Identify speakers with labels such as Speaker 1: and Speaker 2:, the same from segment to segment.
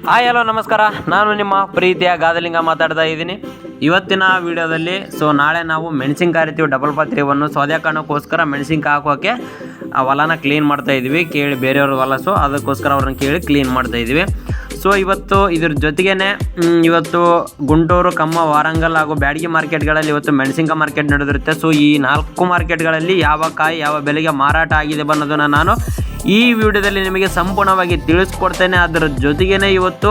Speaker 1: Hi hello ನಮಸ್ಕಾರ. ನಾನು ನಿಮ್ಮ ಪ್ರೀತಿಯ ಗಾದಲಿಂಗ ಮಾತಾಡ್ತಾ ಇದ್ದೀನಿ. ಇವತ್ತಿನ ವಿಡಿಯೋದಲ್ಲಿ ನಾಳೆ ನಾವು ಮೆಣಸಿನ್ಕಾಯಿ ರೀತಿ ಡಬಲ್ ಪಾತ್ರೆಯನ್ನು ಸೌದೆ ಕಾರಣಕ್ಕೋಸ್ಕರ ಮೆಣಸಿನ್ಕಾಯಿ ಹಾಕೋಕ್ಕೆ ಆ ಹೊಲನ ಕ್ಲೀನ್ ಮಾಡ್ತಾ ಇದ್ವಿ. ಕೇಳಿ ಬೇರೆಯವ್ರ ಹೊಲ, ಅದಕ್ಕೋಸ್ಕರ ಅವ್ರನ್ನ ಕೇಳಿ ಕ್ಲೀನ್ ಮಾಡ್ತಾ ಇದ್ವಿ. ಇವತ್ತು ಇದ್ರ ಜೊತೆಗೇ ಇವತ್ತು ಗುಂಟೂರು, ಕಮ್ಮ, ವಾರಂಗಲ್ ಹಾಗೂ ಬ್ಯಾಡಗಿ ಮಾರ್ಕೆಟ್ಗಳಲ್ಲಿ ಇವತ್ತು ಮೆಣಸಿನ್ಕಾಯಿ ಮಾರ್ಕೆಟ್ ನಡೆದಿರುತ್ತೆ. ಈ 4 ಮಾರ್ಕೆಟ್ಗಳಲ್ಲಿ ಯಾವ ಕಾಯಿ ಯಾವ ಬೆಲೆಗೆ ಮಾರಾಟ ಆಗಿದೆ ಅನ್ನೋದನ್ನು ನಾನು ಈ ವಿಡಿಯೋದಲ್ಲಿ ನಿಮಗೆ ಸಂಪೂರ್ಣವಾಗಿ ತಿಳಿಸ್ಕೊಡ್ತೇನೆ. ಅದರ ಜೊತೆಗೇ ಇವತ್ತು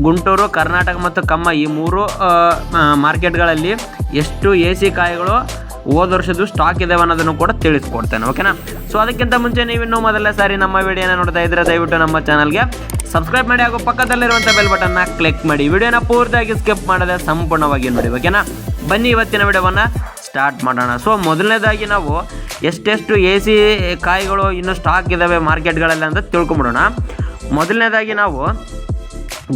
Speaker 1: ಗುಂಟೂರು, ಕರ್ನಾಟಕ ಮತ್ತು ಕಮ್ಮ ಈ 3 ಮಾರ್ಕೆಟ್ಗಳಲ್ಲಿ ಎಷ್ಟು AC ಕಾಯಿಗಳು ಹೋದ ವರ್ಷದ್ದು ಸ್ಟಾಕ್ ಇದಾವೆ ಅನ್ನೋದನ್ನು ಕೂಡ ತಿಳಿಸ್ಕೊಡ್ತೇನೆ, ಓಕೆನಾ. ಅದಕ್ಕಿಂತ ಮುಂಚೆ ನೀವಿನ್ನೂ ಮೊದಲನೇ ಸಾರಿ ನಮ್ಮ ವಿಡಿಯೋನ ನೋಡ್ತಾ ಇದ್ದರೆ ದಯವಿಟ್ಟು ನಮ್ಮ ಚಾನಲ್ಗೆ ಸಬ್ಸ್ಕ್ರೈಬ್ ಮಾಡಿ ಹಾಗೂ ಪಕ್ಕದಲ್ಲಿರುವಂಥ ಬೆಲ್ ಬಟನ್ನ ಕ್ಲಿಕ್ ಮಾಡಿ. ವಿಡಿಯೋನ ಪೂರ್ತಿಯಾಗಿ ಸ್ಕಿಪ್ ಮಾಡದೆ ಸಂಪೂರ್ಣವಾಗಿ ನೋಡಿ, ಓಕೆನಾ. ಬನ್ನಿ ಇವತ್ತಿನ ವಿಡಿಯೋವನ್ನು ಸ್ಟಾರ್ಟ್ ಮಾಡೋಣ. ಮೊದಲನೇದಾಗಿ ನಾವು ಎಷ್ಟೆಷ್ಟು AC ಕಾಯಿಗಳು ಇನ್ನೂ ಸ್ಟಾಕ್ ಇದ್ದಾವೆ ಮಾರ್ಕೆಟ್ಗಳಲ್ಲಿ ಅಂತ ತಿಳ್ಕೊಂಬಿಡೋಣ. ಮೊದಲನೇದಾಗಿ ನಾವು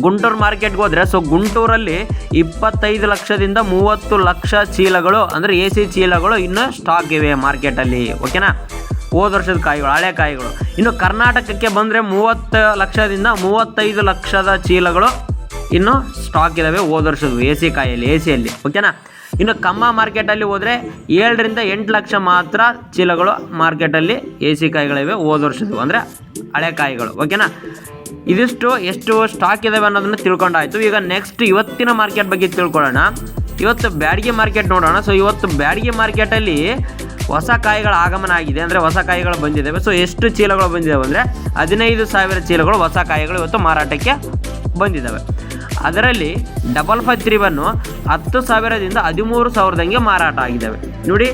Speaker 1: ಗುಂಟೂರು ಮಾರ್ಕೆಟ್ಗೆ ಹೋದರೆ ಗುಂಟೂರಲ್ಲಿ 25 ಲಕ್ಷದಿಂದ 30 ಲಕ್ಷ ಚೀಲಗಳು ಅಂದರೆ AC ಚೀಲಗಳು ಇನ್ನೂ ಸ್ಟಾಕ್ ಇವೆ ಮಾರ್ಕೆಟಲ್ಲಿ, ಓಕೆನಾ. ಹೋದ ವರ್ಷದ ಕಾಯಿಗಳು, ಹಳೆ ಕಾಯಿಗಳು. ಇನ್ನು ಕರ್ನಾಟಕಕ್ಕೆ ಬಂದರೆ 30 ಲಕ್ಷದಿಂದ 35 ಲಕ್ಷದ ಚೀಲಗಳು ಇನ್ನೂ ಸ್ಟಾಕ್ ಇದ್ದಾವೆ ಹೋದ ವರ್ಷದ AC ಕಾಯಲ್ಲಿ, ACಯಲ್ಲಿ, ಓಕೆನಾ. ಇನ್ನು ಕಮ್ಮ ಮಾರ್ಕೆಟಲ್ಲಿ ಹೋದರೆ 7 ರಿಂದ 8 ಲಕ್ಷ ಮಾತ್ರ ಚೀಲಗಳು ಮಾರ್ಕೆಟಲ್ಲಿ AC ಕಾಯಿಗಳಿವೆ ಹೋದ ವರ್ಷದ್ದು, ಅಂದರೆ ಹಳೆ ಕಾಯಿಗಳು, ಓಕೆನಾ. ಇದಿಷ್ಟು ಎಷ್ಟು ಸ್ಟಾಕ್ ಇದಾವೆ ಅನ್ನೋದನ್ನು ತಿಳ್ಕೊಂಡಾಯಿತು. ಈಗ ನೆಕ್ಸ್ಟ್ ಇವತ್ತಿನ ಮಾರ್ಕೆಟ್ ಬಗ್ಗೆ ತಿಳ್ಕೊಳ್ಳೋಣ. ಇವತ್ತು ಬ್ಯಾಡಗಿ ಮಾರ್ಕೆಟ್ ನೋಡೋಣ. ಇವತ್ತು ಬ್ಯಾಡಗಿ ಮಾರ್ಕೆಟಲ್ಲಿ ಹೊಸ ಕಾಯಿಗಳ ಆಗಮನ ಆಗಿದೆ, ಅಂದರೆ ಹೊಸ ಕಾಯಿಗಳು ಬಂದಿದ್ದಾವೆ. ಎಷ್ಟು ಚೀಲಗಳು ಬಂದಿದ್ದಾವೆ ಅಂದರೆ 15,000 ಚೀಲಗಳು ಹೊಸ ಕಾಯಿಗಳು ಇವತ್ತು ಮಾರಾಟಕ್ಕೆ ಬಂದಿದ್ದಾವೆ. ಅದರಲ್ಲಿ ಡಬಲ್ 53 10,000ದಿಂದ 13,000 ಮಾರಾಟ ಆಗಿದ್ದಾವೆ. ನೋಡಿ,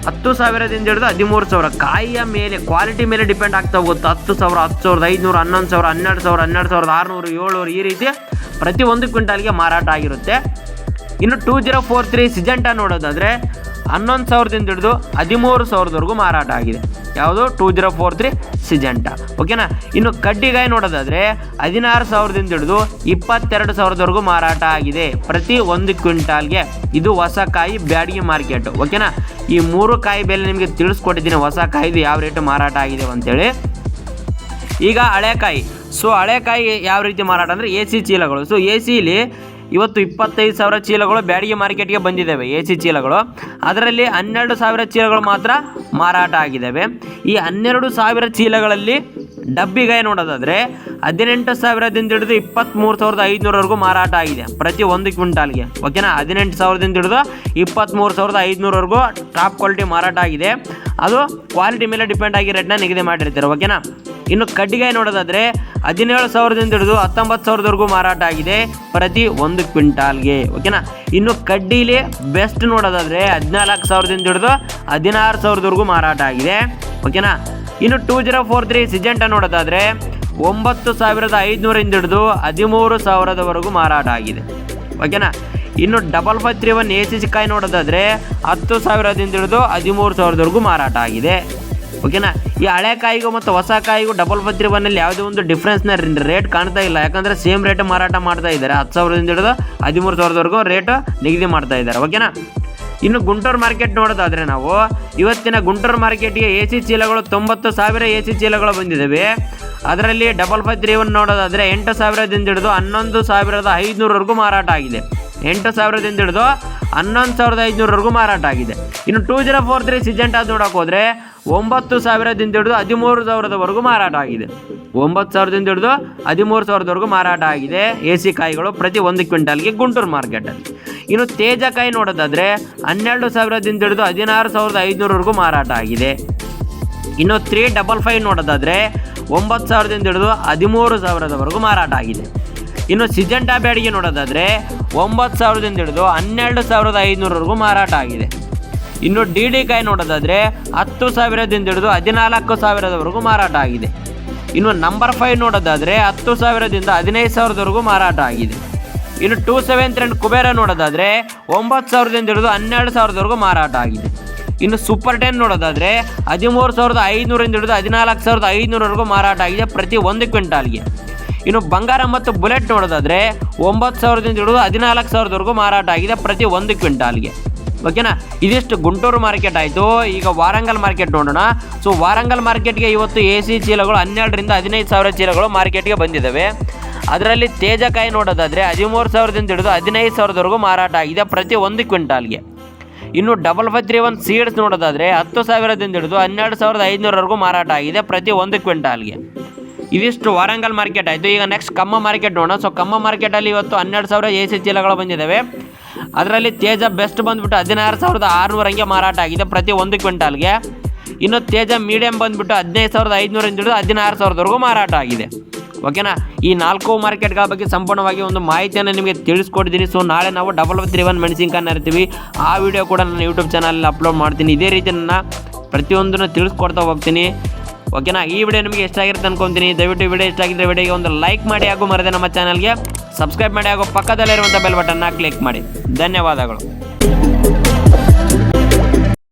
Speaker 1: 10,000ದಿಂದ ಹಿಡಿದು 13,000 ಕಾಯಿಯ ಮೇಲೆ, ಕ್ವಾಲಿಟಿ ಮೇಲೆ ಡಿಪೆಂಡ್ ಆಗ್ತಾ ಹೋಗುತ್ತೆ. 10,000, 10,500, 11,000, 12,000, 12,600, 700 ಈ ರೀತಿ ಪ್ರತಿ ಒಂದು ಕ್ವಿಂಟಾಲ್ಗೆ ಮಾರಾಟ ಆಗಿರುತ್ತೆ. ಇನ್ನು 2043 ಸಿಜೆಂಟಾ ನೋಡೋದಾದರೆ 11,000ದಿಂದ ಹಿಡಿದು 13,000ವರೆಗೂ ಮಾರಾಟ ಆಗಿದೆ. ಯಾವುದು? 2043 ಸಿಜೆಂಟಾ, ಓಕೆನಾ. ಇನ್ನು ಕಡ್ಡಿಗಾಯಿ ನೋಡೋದಾದರೆ 16,000ದಿಂದ ಹಿಡಿದು 22,000ವರೆಗೂ ಮಾರಾಟ ಆಗಿದೆ ಪ್ರತಿ ಒಂದು ಕ್ವಿಂಟಾಲ್ಗೆ. ಇದು ಹೊಸ ಕಾಯಿ ಬ್ಯಾಡಗಿ ಮಾರ್ಕೆಟ್, ಓಕೆನಾ. ಈ 3 ಕಾಯಿ ಬೆಲೆ ನಿಮಗೆ ತಿಳಿಸ್ಕೊಟ್ಟಿದ್ದೀನಿ, ಹೊಸ ಕಾಯಿದು ಯಾವ ರೇಟು ಮಾರಾಟ ಆಗಿದೆ ಅಂತೇಳಿ. ಈಗ ಹಳೆಕಾಯಿ. ಹಳೆಕಾಯಿ ಯಾವ ರೀತಿ ಮಾರಾಟ ಅಂದರೆ AC ಚೀಲಗಳು. ACಲಿ ಇವತ್ತು 25,000 ಚೀಲಗಳು ಬ್ಯಾಡಗಿ ಮಾರ್ಕೆಟ್ಗೆ ಬಂದಿದ್ದಾವೆ, AC ಚೀಲಗಳು. ಅದರಲ್ಲಿ 12,000 ಚೀಲಗಳು ಮಾತ್ರ ಮಾರಾಟ ಆಗಿದ್ದಾವೆ. ಈ 12,000 ಚೀಲಗಳಲ್ಲಿ ಡಬ್ಬಿಗಾಯಿ ನೋಡೋದಾದರೆ 18,000ದಿಂದ ಹಿಡಿದು 23,500ವರೆಗೂ ಮಾರಾಟ ಆಗಿದೆ ಪ್ರತಿ ಒಂದು ಕ್ವಿಂಟಾಲ್ಗೆ, ಓಕೆನಾ. 18,000ದಿಂದ ಹಿಡಿದು 23,500ವರೆಗೂ ಟಾಪ್ ಕ್ವಾಲಿಟಿ ಮಾರಾಟ ಆಗಿದೆ. ಅದು ಕ್ವಾಲಿಟಿ ಮೇಲೆ ಡಿಪೆಂಡ್ ಆಗಿ ರೇಟ್ನ ನಿಗದಿ ಮಾಡಿರ್ತಾರೆ, ಓಕೆನಾ. ಇನ್ನು ಕಡ್ಡಿಗಾಯಿ ನೋಡೋದಾದರೆ 17,000ದಿಂದ ಹಿಡಿದು 19,000ವರೆಗೂ ಮಾರಾಟ ಆಗಿದೆ ಪ್ರತಿ ಒಂದು ಕ್ವಿಂಟಾಲ್ಗೆ, ಓಕೆನಾ. ಇನ್ನು ಕಡ್ಡಿಲಿ ಬೆಸ್ಟ್ ನೋಡೋದಾದರೆ 14,000ದಿಂದ ಹಿಡಿದು 16,000ವರೆಗೂ ಮಾರಾಟ ಆಗಿದೆ, ಓಕೆನಾ. ಇನ್ನು 2043 ಸಿಜೆಂಟಾ ನೋಡೋದಾದರೆ 9,500ರಿಂದ ಹಿಡಿದು 13,000ವರೆಗೂ ಮಾರಾಟ ಆಗಿದೆ, ಓಕೆನಾ. ಇನ್ನು ಡಬಲ್ 53 AC ಕಾಯಿ ನೋಡೋದಾದರೆ 10,000ದಿಂದ ಹಿಡಿದು 13,000ವರೆಗೂ ಮಾರಾಟ ಆಗಿದೆ, ಓಕೆನಾ. ಈ ಹಳೆ ಕಾಯಿಗೂ ಮತ್ತು ಹೊಸ ಕಾಯಿಗೂ ಡಬಲ್ 53 ಯಾವುದೇ ಒಂದು ಡಿಫ್ರೆನ್ಸ್ನ ರೇಟ್ ಕಾಣ್ತಾ ಇಲ್ಲ. ಯಾಕಂದರೆ ಸೇಮ್ ರೇಟ್ ಮಾರಾಟ ಮಾಡ್ತಾ ಇದ್ದಾರೆ. 10,000ದಿಂದ ಹಿಡಿದು 13,000ವರೆಗೂ ರೇಟ್ ನಿಗದಿ ಮಾಡ್ತಾ ಇದ್ದಾರೆ, ಓಕೆನಾ. ಇನ್ನು ಗುಂಟೂರು ಮಾರ್ಕೆಟ್ ನೋಡೋದಾದರೆ ನಾವು ಇವತ್ತಿನ ಗುಂಟೂರು ಮಾರ್ಕೆಟ್ಗೆ AC ಚೀಲಗಳು 90,000 AC ಚೀಲಗಳು ಬಂದಿದ್ದಾವೆ. ಅದರಲ್ಲಿ ಡಬಲ್ 53 ನೋಡೋದಾದರೆ 8,000ದಿಂದ ಹಿಡಿದು 11,500ವರೆಗೂ ಮಾರಾಟ ಆಗಿದೆ. 8,000ದಿಂದ ಹಿಡಿದು 11,500ವರೆಗೂ ಮಾರಾಟ ಆಗಿದೆ. ಇನ್ನು 2043 ಸಿಜೆಂಟಾ ನೋಡೋಕೆ ಹೋದರೆ 9,000ದಿಂದ ಹಿಡಿದು 13,000ವರೆಗೂ ಮಾರಾಟ ಆಗಿದೆ. 9,000ದಿಂದ ಹಿಡಿದು 13,000ವರೆಗೂ ಮಾರಾಟ ಆಗಿದೆ AC ಕಾಯಿಗಳು ಪ್ರತಿ ಒಂದು ಕ್ವಿಂಟಾಲ್ಗೆ ಗುಂಟೂರು ಮಾರ್ಕೆಟಲ್ಲಿ. ಇನ್ನು ತೇಜಕಾಯಿ ನೋಡೋದಾದರೆ 12,000ದಿಂದ ಹಿಡಿದು 16,500ವರೆಗೂ ಮಾರಾಟ ಆಗಿದೆ. ಇನ್ನು 355 ನೋಡೋದಾದರೆ 9,000ದಿಂದ ಹಿಡಿದು 13,000ವರೆಗೂ ಮಾರಾಟ ಆಗಿದೆ. ಇನ್ನು ಸಿಜೆಂಟಾ ಬ್ಯಾಡಗಿ ನೋಡೋದಾದರೆ 9,000ದಿಂದ ಹಿಡಿದು 12,500ವರೆಗೂ ಮಾರಾಟ ಆಗಿದೆ. ಇನ್ನು DD ಕಾಯಿ ನೋಡೋದಾದರೆ 10,000ದಿಂದ ಹಿಡಿದು 14,000ವರೆಗೂ ಮಾರಾಟ ಆಗಿದೆ. ಇನ್ನು ನಂಬರ್ 5 ನೋಡೋದಾದರೆ 10,000ದಿಂದ 15,000ವರೆಗೂ ಮಾರಾಟ ಆಗಿದೆ. ಇನ್ನು 273 ಕುಬೇರ ನೋಡೋದಾದರೆ 9,000ದಿಂದ ಹಿಡಿದು 12,000ವರೆಗೂ ಮಾರಾಟ ಆಗಿದೆ. ಇನ್ನು ಸೂಪರ್ 10 ನೋಡೋದಾದರೆ 13,500ರಿಂದ ಹಿಡಿದು 14,500ವರೆಗೂ ಮಾರಾಟ ಆಗಿದೆ ಪ್ರತಿ ಒಂದು ಕ್ವಿಂಟಾಲ್ಗೆ. ಇನ್ನು ಬಂಗಾರ ಮತ್ತು ಬುಲೆಟ್ ನೋಡೋದಾದರೆ 9,000ದಿಂದ ಹಿಡಿದು 14,000ವರೆಗೂ ಮಾರಾಟ ಆಗಿದೆ ಪ್ರತಿ ಒಂದು ಕ್ವಿಂಟಾಲ್ಗೆ. ಓಕೆನಾ. ಇದಿಷ್ಟು ಗುಂಟೂರು ಮಾರ್ಕೆಟ್ ಆಯಿತು. ಈಗ ವಾರಂಗಲ್ ಮಾರ್ಕೆಟ್ ನೋಡೋಣ. ಸೊ ವಾರಂಗಲ್ ಮಾರ್ಕೆಟ್ಗೆ ಇವತ್ತು AC ಚೀಲಗಳು 12ರಿಂದ 15,000 ಚೀಲಗಳು ಮಾರ್ಕೆಟ್ಗೆ ಬಂದಿದ್ದಾವೆ. ಅದರಲ್ಲಿ ತೇಜಕಾಯಿ ನೋಡೋದಾದರೆ 13,000ದಿಂದ ಹಿಡಿದು 15,000ವರೆಗೂ ಮಾರಾಟ ಆಗಿದೆ ಪ್ರತಿ 1 ಕ್ವಿಂಟಾಲ್ಗೆ. ಇನ್ನು 5531 ಸೀಡ್ಸ್ ನೋಡೋದಾದರೆ 10,000ದಿಂದ ಹಿಡಿದು 12,500ವರೆಗೂ ಮಾರಾಟ ಆಗಿದೆ ಪ್ರತಿ 1 ಕ್ವಿಂಟಾಲ್ಗೆ. ಇದಿಷ್ಟು ವಾರಂಗಲ್ ಮಾರ್ಕೆಟ್ ಆಯಿತು. ಈಗ ನೆಕ್ಸ್ಟ್ ಕಮ್ಮ ಮಾರ್ಕೆಟ್ ನೋಡೋಣ. ಸೊ ಕಮ್ಮ ಮಾರ್ಕೆಟಲ್ಲಿ ಇವತ್ತು 12,000 AC ಚೀಲಗಳು ಬಂದಿದ್ದಾವೆ. ಅದರಲ್ಲಿ ತೇಜ ಬೆಸ್ಟ್ ಬಂದುಬಿಟ್ಟು 16,600 ಹಂಗೆ ಮಾರಾಟ ಆಗಿದೆ ಪ್ರತಿ 1 ಕ್ವಿಂಟಾಲ್ಗೆ. ಇನ್ನು ತೇಜ ಮೀಡಿಯಮ್ ಬಂದುಬಿಟ್ಟು 15,500ರಿಂದ ಹಿಡಿದು 16,000ವರೆಗೂ ಮಾರಾಟ ಆಗಿದೆ. ಓಕೆನಾ. ಈ 4 ಮಾರ್ಕೆಟ್ಗಳ ಬಗ್ಗೆ ಸಂಪೂರ್ಣವಾಗಿ ಒಂದು ಮಾಹಿತಿಯನ್ನು ನಿಮಗೆ ತಿಳಿಸ್ಕೊಡ್ತೀನಿ. ಸೊ ನಾಳೆ ನಾವು 5531 ಮೆಣಸಿನ್ಕಾಯಿ ಇರ್ತೀವಿ. ಆ ವಿಡಿಯೋ ಕೂಡ ನನ್ನ ಯೂಟ್ಯೂಬ್ ಚಾನಲಲ್ಲಿ ಅಪ್ಲೋಡ್ ಮಾಡ್ತೀನಿ. ಇದೇ ರೀತಿ ನನ್ನ ಪ್ರತಿಯೊಂದನ್ನು ತಿಳಿಸ್ಕೊಡ್ತಾ ಹೋಗ್ತೀನಿ. ಓಕೆನಾ. ಈ ವಿಡಿಯೋ ನಿಮಗೆ ಇಷ್ಟ ಆಗಿರುತ್ತೆ ಅನ್ಕೊತೀನಿ. ದಯವಿಟ್ಟು ವಿಡಿಯೋ ಇಷ್ಟ ಆಗಿದ್ದರೆ ವಿಡಿಯೋಗೆ ಒಂದು ಲೈಕ್ ಮಾಡಿ, ಹಾಗೂ ಮರದೆ ನಮ್ಮ ಚಾನಲ್ಗೆ ಸಬ್ಸ್ಕ್ರೈಬ್ ಮಾಡಿ, ಹಾಗೂ ಪಕ್ಕದಲ್ಲಿರುವಂಥ ಬೆಲ್ ಬಟನ್ನ ಕ್ಲಿಕ್ ಮಾಡಿ. ಧನ್ಯವಾದಗಳು.